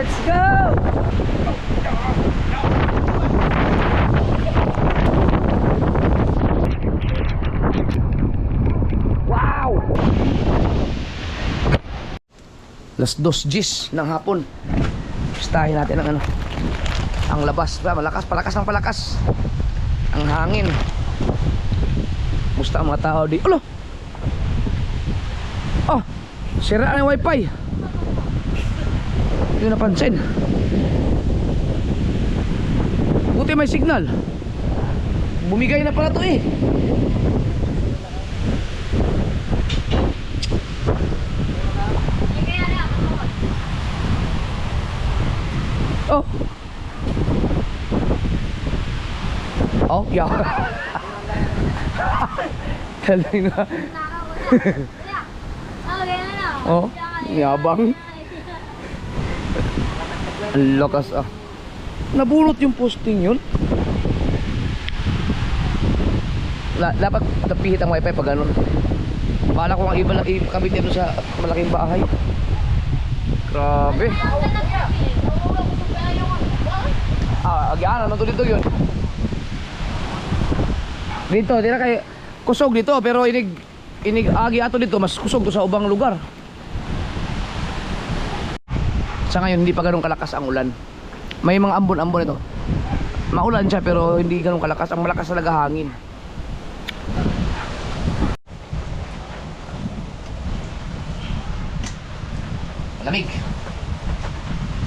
Let's go! Wow! Las 2:00 ng hapon. Pistahin natin ang ano, ang labas. Malakas, palakas ng palakas ang hangin. Musta ang mga tao di? Ulo! Oh! Sira na yung wifi. Hindi ko napansin. Buti may signal. Bumigay na pala to eh. Oh. Oh, yeah. Galing na. Oh, yabang. Ang lakas ah. Nabulot yung posting yun. Dapat napihit ang wifi pag ganun. Bala ko ang iba lang ikabit dito sa malaking bahay. Grabe. Agyan, ano to dito yun? Dito, di na kay kusog dito, pero inig agi ato dito, mas kusog to sa ubang lugar. Sa ngayon, hindi pa ganun kalakas ang ulan. May mga ambon-ambon ito. Maulan siya, pero hindi ganun kalakas. Ang malakas talaga hangin. Lamig.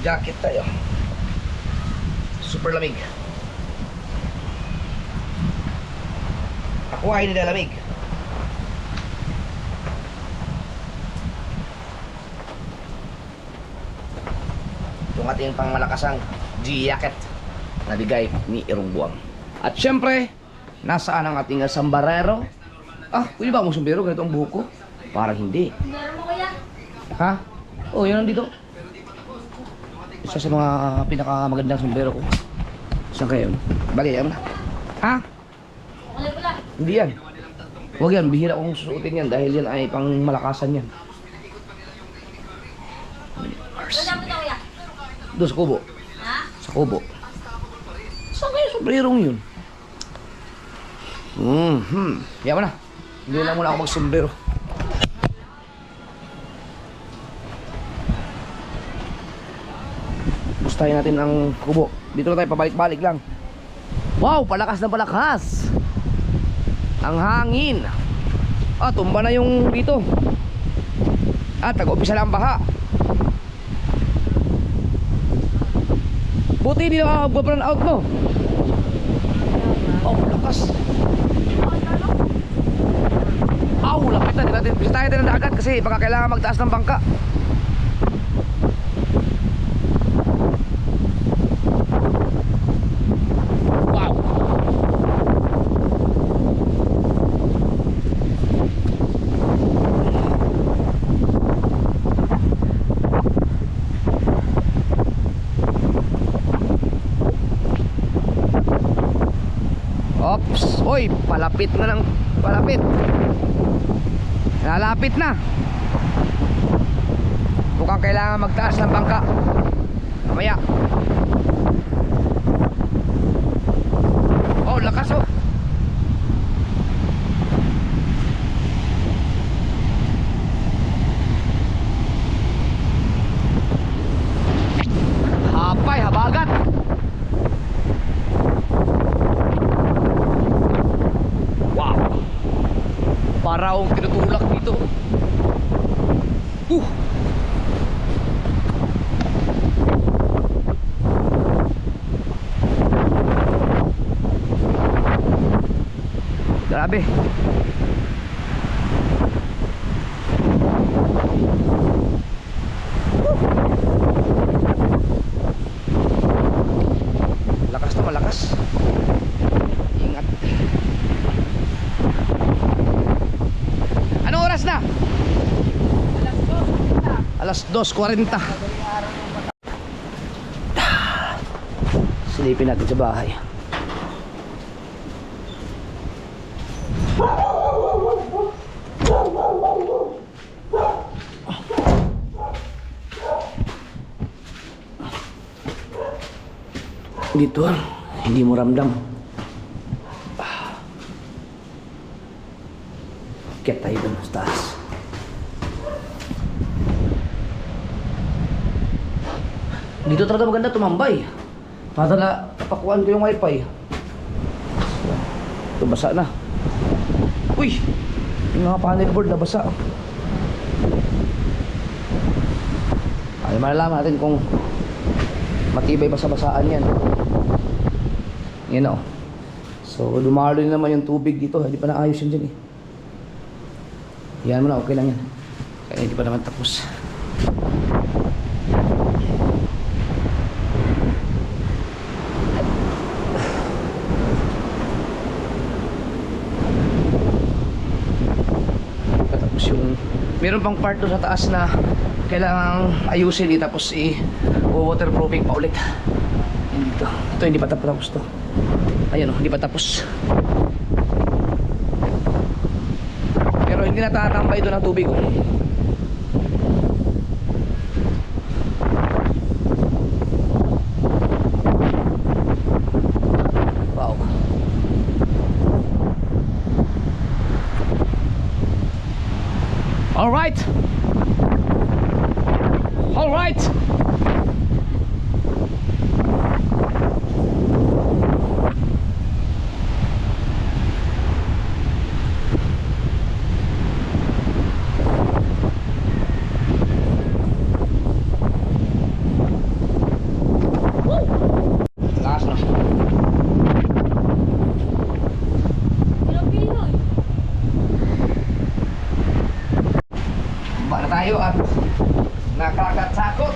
Jacket tayo. Super lamig. Ako ay nilalamig. Itong ating pangmalakasang G-jacket na bigay ni Irong Buwang. At syempre, nasaan ang ating sambarero? Ah, pwede ba mong sombrero? Ganito ang buhok ko? Parang hindi. Ha? Oh, yun nandito. Isa sa mga pinakamagandang sombrero ko. Saan kayo? Bagay, yan mo na. Ha? Hindi yan. Huwag yan, bihira kong susuotin yan dahil yan ay pang malakasan yan. Doon sa kubo. Sa kubo. Saan kayo sombrerong yun? Yan mo na. Hindi na muna ako mag-sombrero. Gustahin natin ang kubo. Dito na tayo, pabalik-balik lang. Wow, palakas na palakas ang hangin. Ah, tumba na yung dito. At tag-umpisa lang ang baha. Buti hindi na mag-burn out mo. Oh, lakas. Aw, lapit na. Bisitahin natin ang dagat kasi baka kailangan magtaas ng bangka. Ops, oy, palapit na lang, palapit. Lalapit na. Mukhang kailangan magtaas ng bangka. Mamaya. Oh, lakas oh. Hapay, habagat. Para akong tinutulak dito. Grabe. Lakas na malakas. Ingat. Anong oras na? Alas 2:40. Silipin natin sa bahay. Dito, hindi mo ramdam. Kaya tayo dun sa taas. Dito talaga maganda tumambay. Para na pakuan ko yung wifi. Ito basa na. Uy! Yung mga panel board na basa. Ay, malalaman natin kung matibay ba sa basaan yan. Yan o. So, dumalo na naman yung tubig dito. Hindi pa naayos yan dyan eh. Yan mo na, okay lang yan. Kaya hindi pa naman tapos. Tapos yung meron pang part doon sa taas na kailangang ayusin eh, tapos waterproofing pa ulit. Yan dito. Ito hindi pa tapos to. Ayan o, hindi pa tapos. Pero hindi natatambay doon ang tubig oh. Wow. Alright. Alright. Lakas na. Baka na tayo at nakakatakot.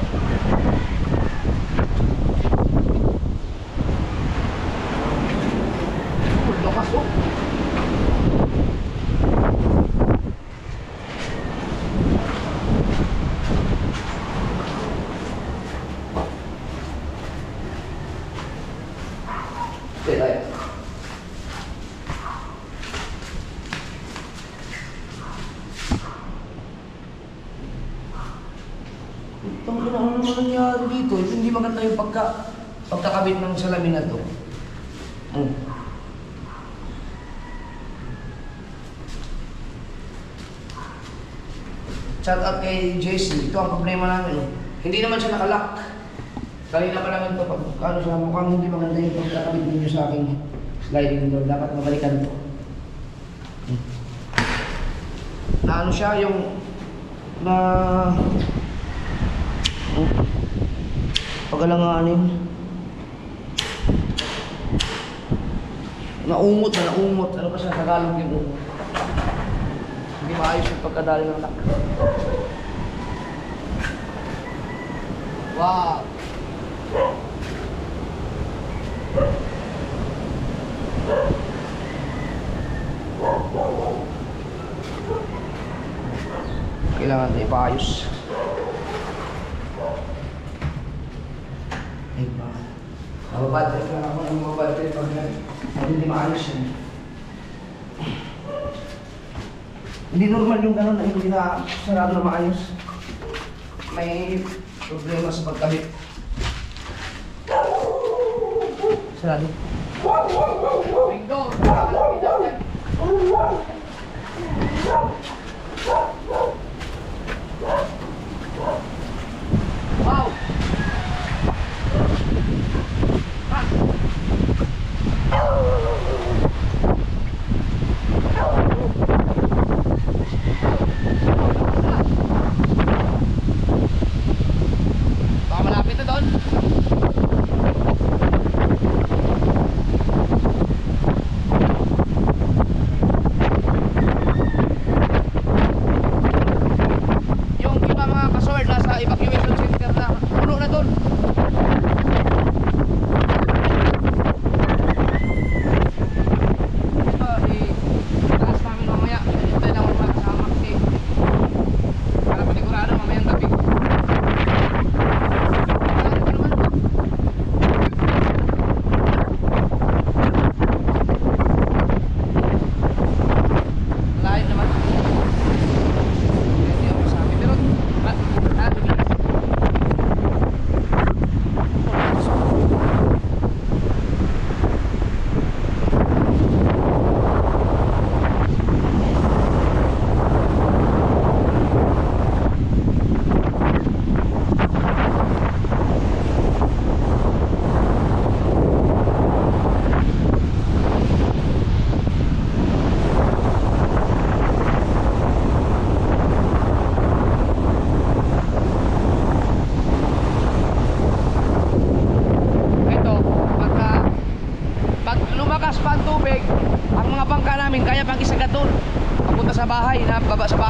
Lakas oh. Stay tayo. Ano naman nangyari dito? Hindi maganda yung pagkakabit ng salamin na to. Shout out kay JC. Ito ang problema namin. Hindi naman siya nakalock. Kanina pa naman ito. Ano siya, mukhang hindi maganda yung pagkakabit ninyo sa aking sliding door. Dapat mabalikan ito. Na ano siya, yung na pagalanganin. Naumot. Ano pa siya Tagalog yung umot? Hindi maayos yung pagkadali ng lock. Wow! Kailangan na ipaayos. Ay ba? Mababattery lang ako ng mababattery pag hindi maayos yan. Hindi normal yung gano'n na hindi na sarado na maayos. May problema sa pagkabit. Sarado. Bingo! Wow! Baka malapit na doon.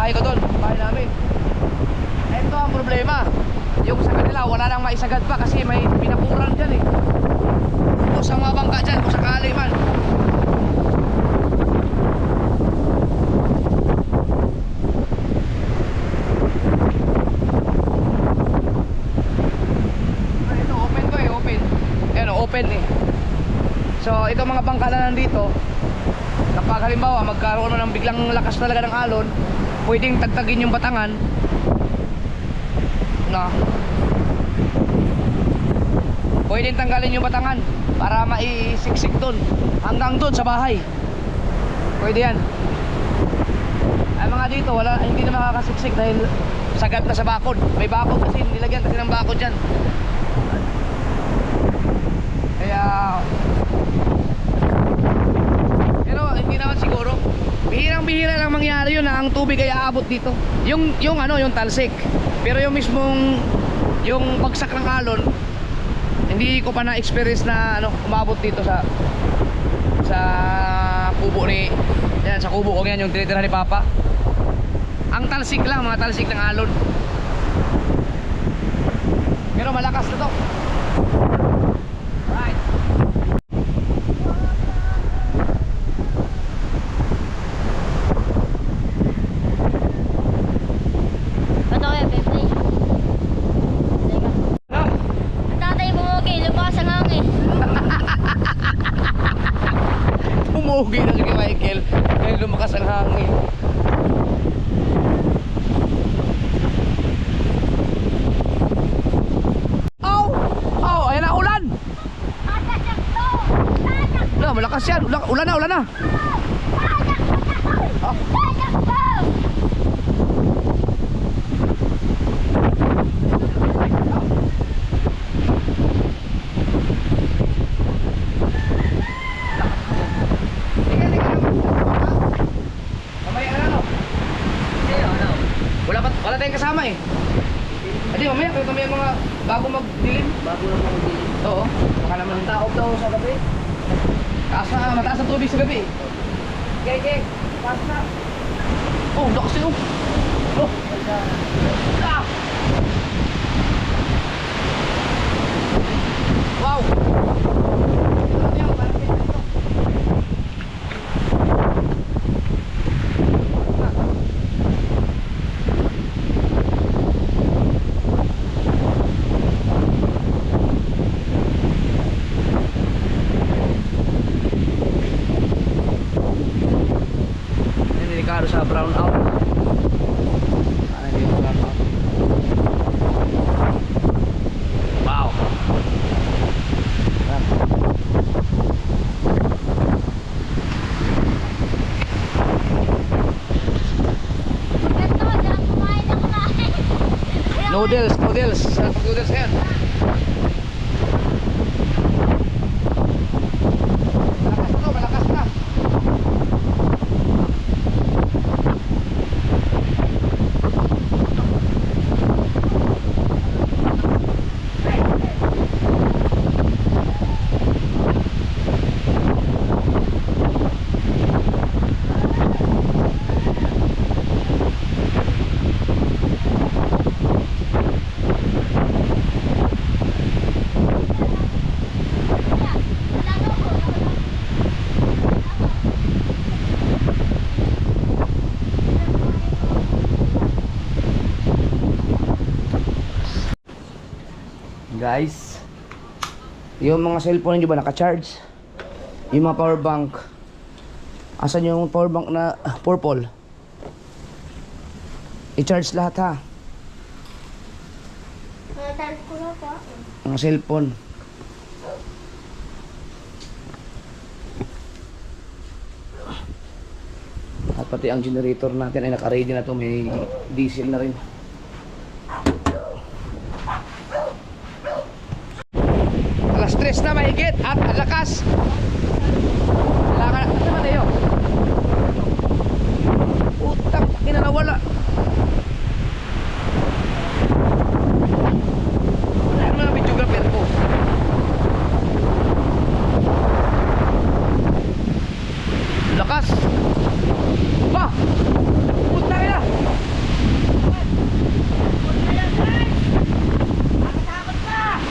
bahay ko doon, bahay namin. Ito ang problema. Yung sa kanila, wala nang maisagad pa kasi may pinakuran dyan eh. Tapos ang mga bangka dyan, kung sakali man. Ito, open ko eh, open. Ayan, open eh. So, ito mga bangka na nandito, kapag halimbawa magkaroon ng biglang lakas talaga ng alon, pwedeng tagtagin yung batangan na pwedeng tanggalin yung batangan para maisiksik doon hanggang doon sa bahay. Pwede yan. Ay mga dito wala, hindi na makakasiksik dahil sagad na sa bakod. May bakod kasi, nilagyan kasi ng bakod dyan. Kaya pero hindi naman siguro, bihirang-bihira lang mangyari yun na ang tubig ay aabot dito. Yung ano, yung talsik. Pero yung mismong yung bagsak ng alon, hindi ko pa na-experience na ano, umabot dito sa kubo ni yan, sa kubo ko yan, yung tinitira ni Papa. Ang talsik lang, mga talsik ng alon. Pero malakas na to. Right. Umugi na si Michael dahil lumakas ang hangin. Oh! Oh! Ayan na ulan! Wala, malakas yan. Ulan na, ulan na. Oh. Wala tayong kasama eh. Adi, mamaya kayo kami mga bago magdilim. Bago lang magdilim. Oo. Baka naman taob daw sa gabi. Mataas ang tubig sa gabi. Kek. Taas na. Oh, lakas yun. Oh. Ah. Wow. Sa brown out. Sana hindi mo brown out. Wow. Noodles yan. Malakas na. Guys, yung mga cellphone nyo ba naka-charge? Yung mga power bank, asan yung power bank na purple? I-charge lahat ha. Charge ko na po. Mga cellphone. At pati ang generator natin ay naka-ready na to, may diesel na rin. Alas 3 na mahigit at ang lakas. Kailangan naman na yun. Utang, kinanawala. Wala naman ang videographer ko. Lakas. Ba! Utang na.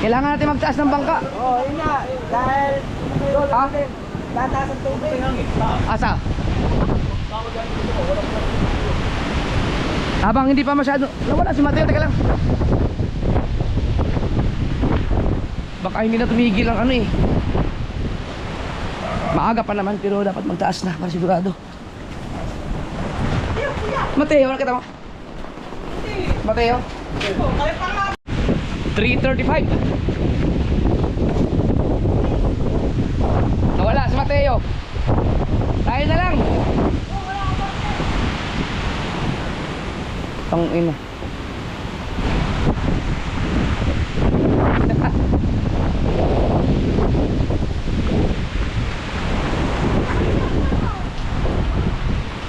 Kailangan natin magtaas ng bangka. Oo, yun nga. Dahil Ha? tataas ang tubig. Asa? Habang hindi pa masyado. Nawala si Mateo, teka lang. Baka hindi na tumigil ang ano eh. Maaga pa naman pero dapat magtaas na para sigurado. Mateo, ano kita mo? Mateo? 3:35. Nawala si Mateo. Tayo na lang. Tangina.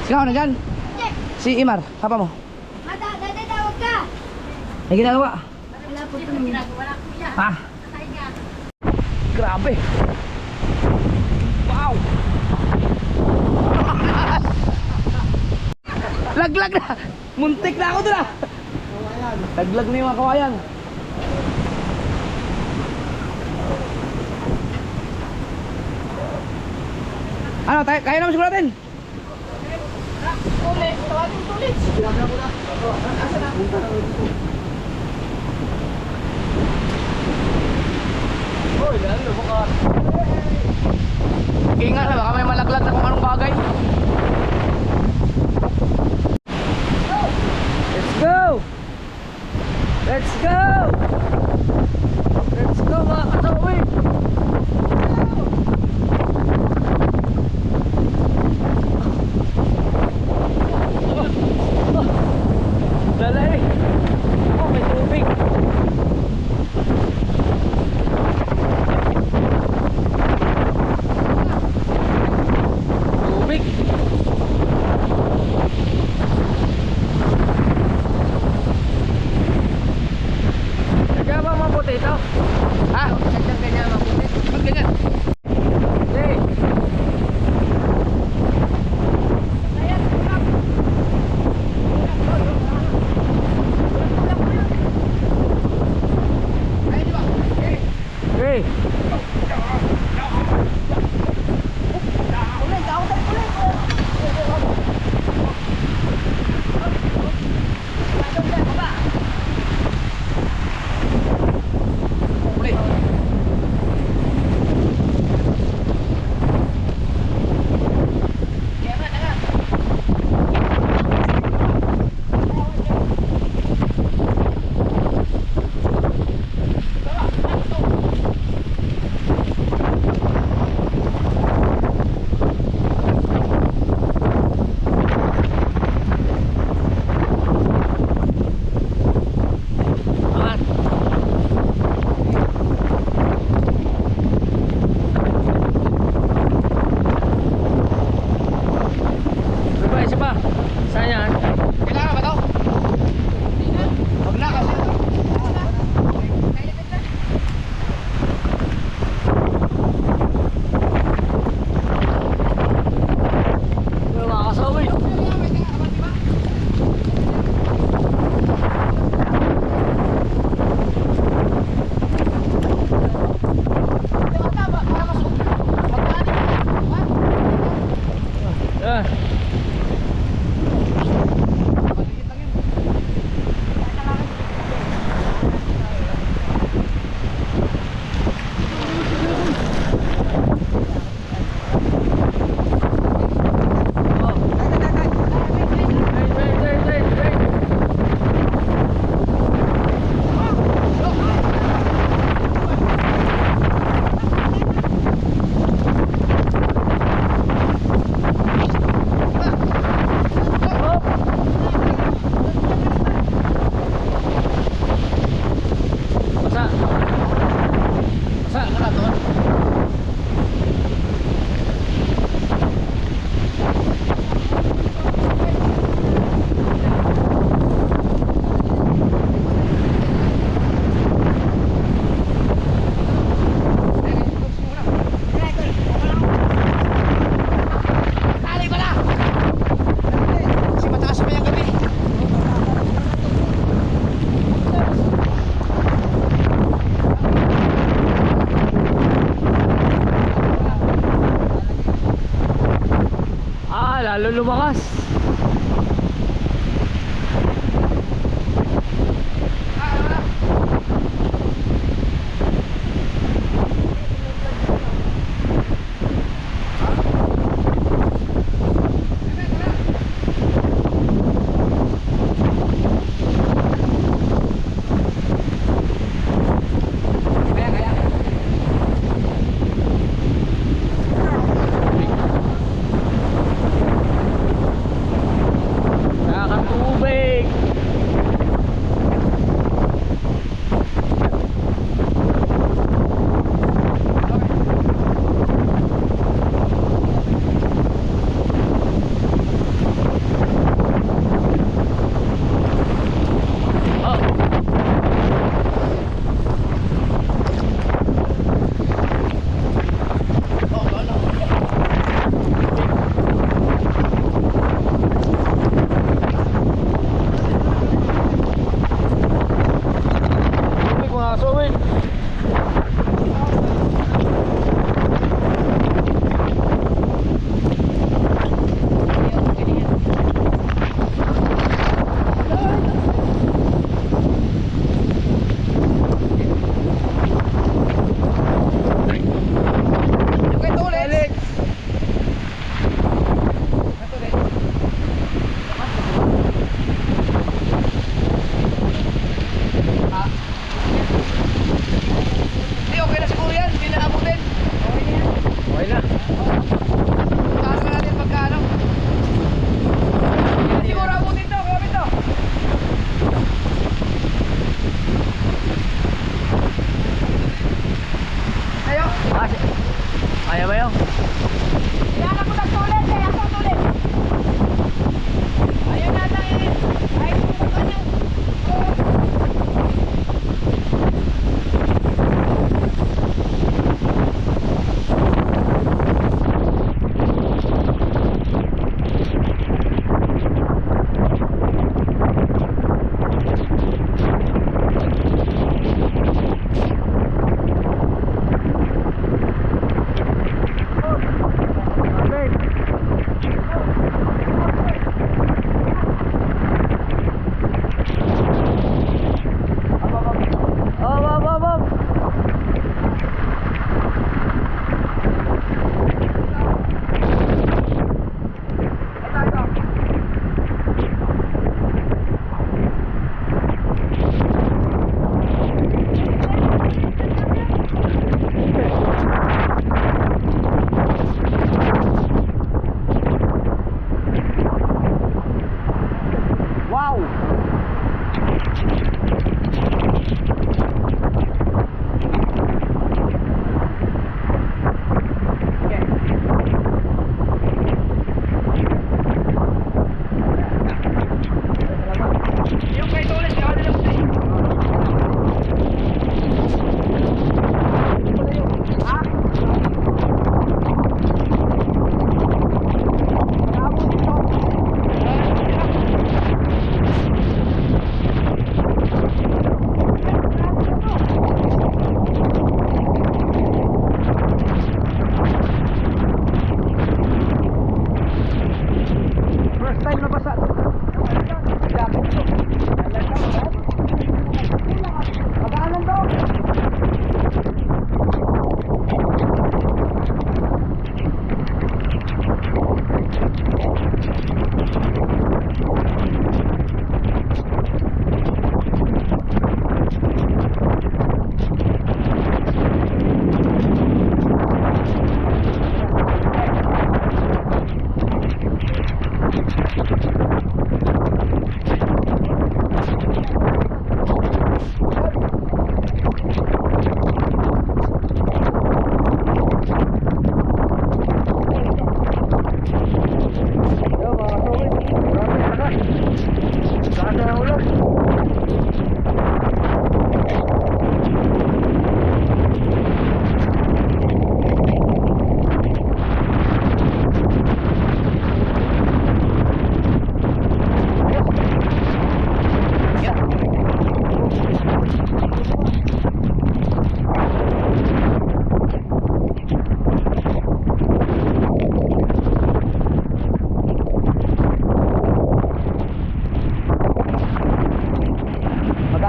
Sino na dyan? Si Imar, papa mo. Mata, daday tawag ka. May ginagawa. Wala po ito ginagawa. Ha? Grabe. Wow. Laglag na. Muntik na ako doon ah. Laglag na yung mga kawayan. Ano, kaya naman siguro natin? Tulis, tawagin tulis. Ingat na, baka may malaglag na kung anong bagay. Let's go! Let's go! Let's go mga katawi! Dala eh! Oh, may tubig! Tubig! Kaya ba mga potato? Ha?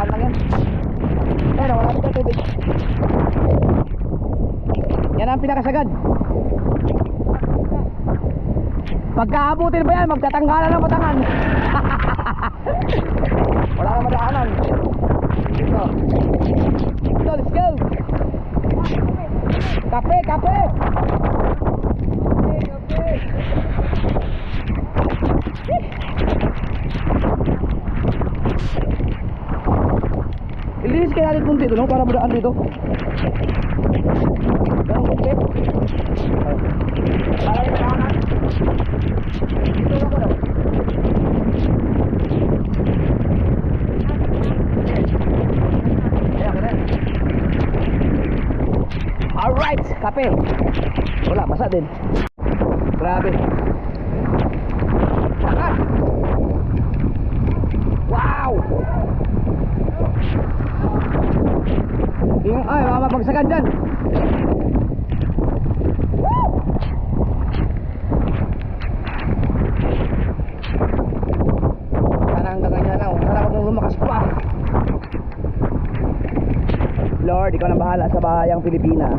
Dahan lang yan. Ayun, wala dito tubig. Yan ang pinakasagad. Pagkaabutin ba yan, magtatanggalan ng patangan. Wala na madaanan. Dito. Dito, let's go. Kape, kape. Okay. Ilinis kaya natin kung dito, no? Para madaan dito. Ganun, okay. Para yung madaanan. Dito lang ko daw. Alright, kape. Wala, basa din. Grabe. Pakas. Wow. Ay, mamapagsagan dyan. Woo! Sana hanggang ganyan lang. Sana wag mong lumakas pa. Lord, ikaw na bahala sa bayang Pilipinas.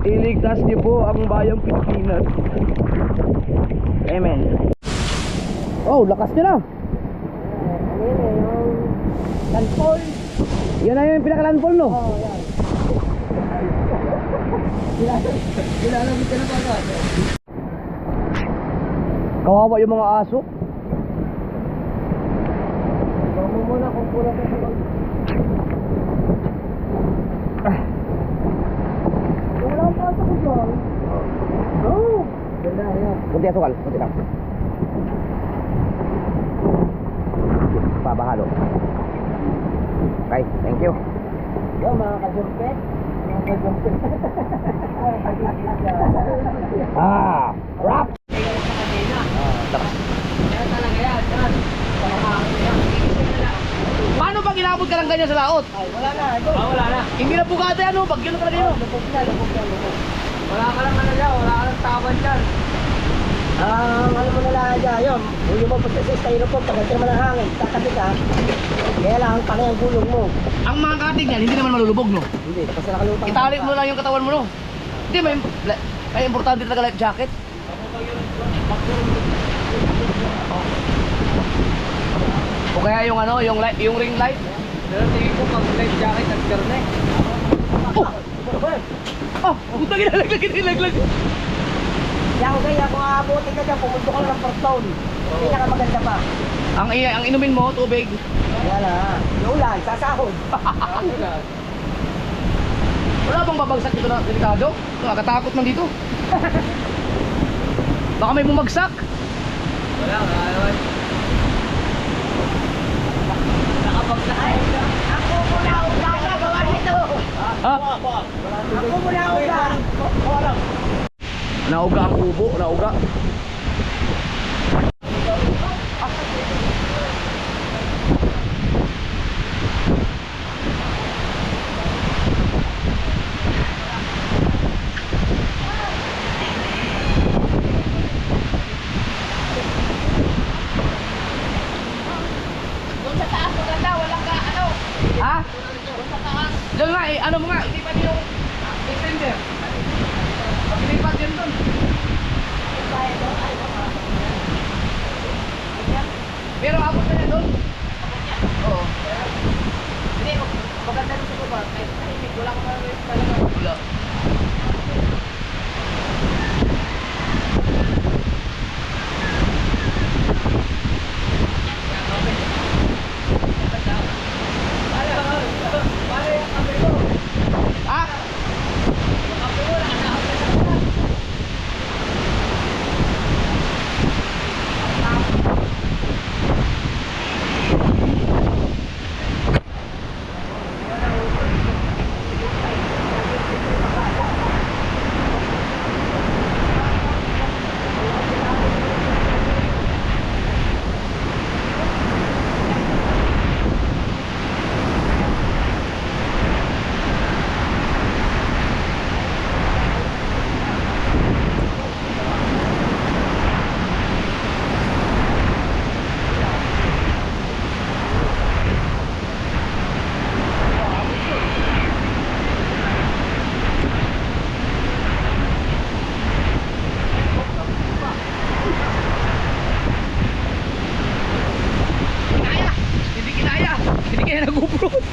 Iligtas niyo po ang bayang Pilipinas. Amen. Oh, lakas niya na. Landfall. Yan na yung pinaka-landfall, no? Oo, yan. Nilalamig ka na pa ba? Kawawa yung mga aso. Huwag mo muna kung kulang ka sa mag... Wala akong pasok ko dyan. Oo. Ganda, yan. Kunti asukal, kunti lang. Pabahalo. Okay, thank you. Yo, mga kajumpet. Mga kajumpet. Rap! Kaya talaga yan. Paano pag inabot ka ng ganyan sa laot? Ay, wala na. Ito. Wala na. Hindi na bugate ano, bagyo na talaga yun. Lubog na, lubog na, lubog. Wala ka lang ano dyan, wala ka lang taban dyan. Ano mo na lang dyan, yun. Huwag mo po sa styrofoam, tagal ka naman ng hangin. Tatabi ka. Kaya lang, panay ang gulong mo. Ang mga kating yan, hindi naman malulubog, no? Hindi, kasi nakalutang. Itali mo lang yung katawan mo, no? Hindi, may importante talaga life jacket. O kaya yung ano, yung ring light. Pero tingin ko pag life jacket, nagkarne. Oh, puta ginalaglag. Yan, kaya kung aabutin ka dyan, pumunto ka lang ng Portone. Pinakamaganda pa. Ang inumin mo, tubig. Yan na. Yung ulan, sasahod. Wala bang babagsak dito na delikado? Nakakatakot man dito. Baka may bumagsak. Wala, wala. Nakapagsak. Ako muna uga na gawa nito. Ha? Ako muna uga. Nauga ang kubo, nauga. Doon sa taas maganda, walang ka, ano? Ha? Doon sa taas. Diyan nga, ano mo nga, hindi pa niyo extender. Pag-ilipat yun doon. Pero abot na yan doon. Oo. Hindi, maganda doon sa baba. Kahit tahimik, wala kang talaga. Wala. Ah? yan nag-uprot.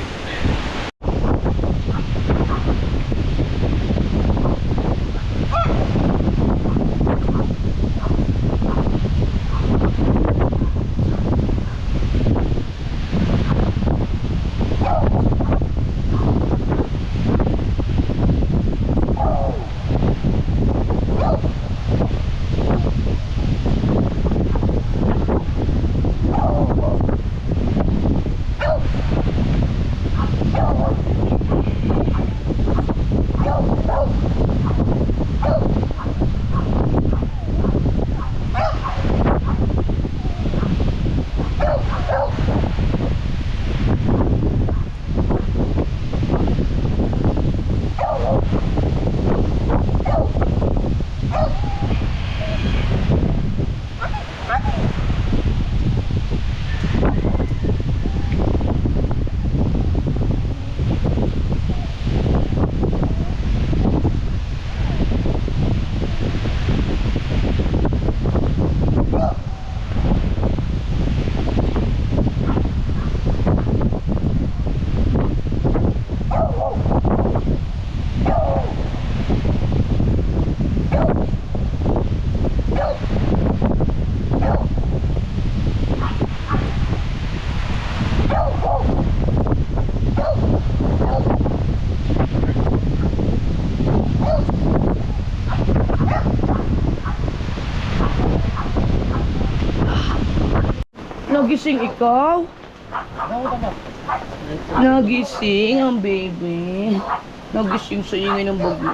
Nagising ikaw? Nagising ang baby. Nagising sa ingay ng bagyo.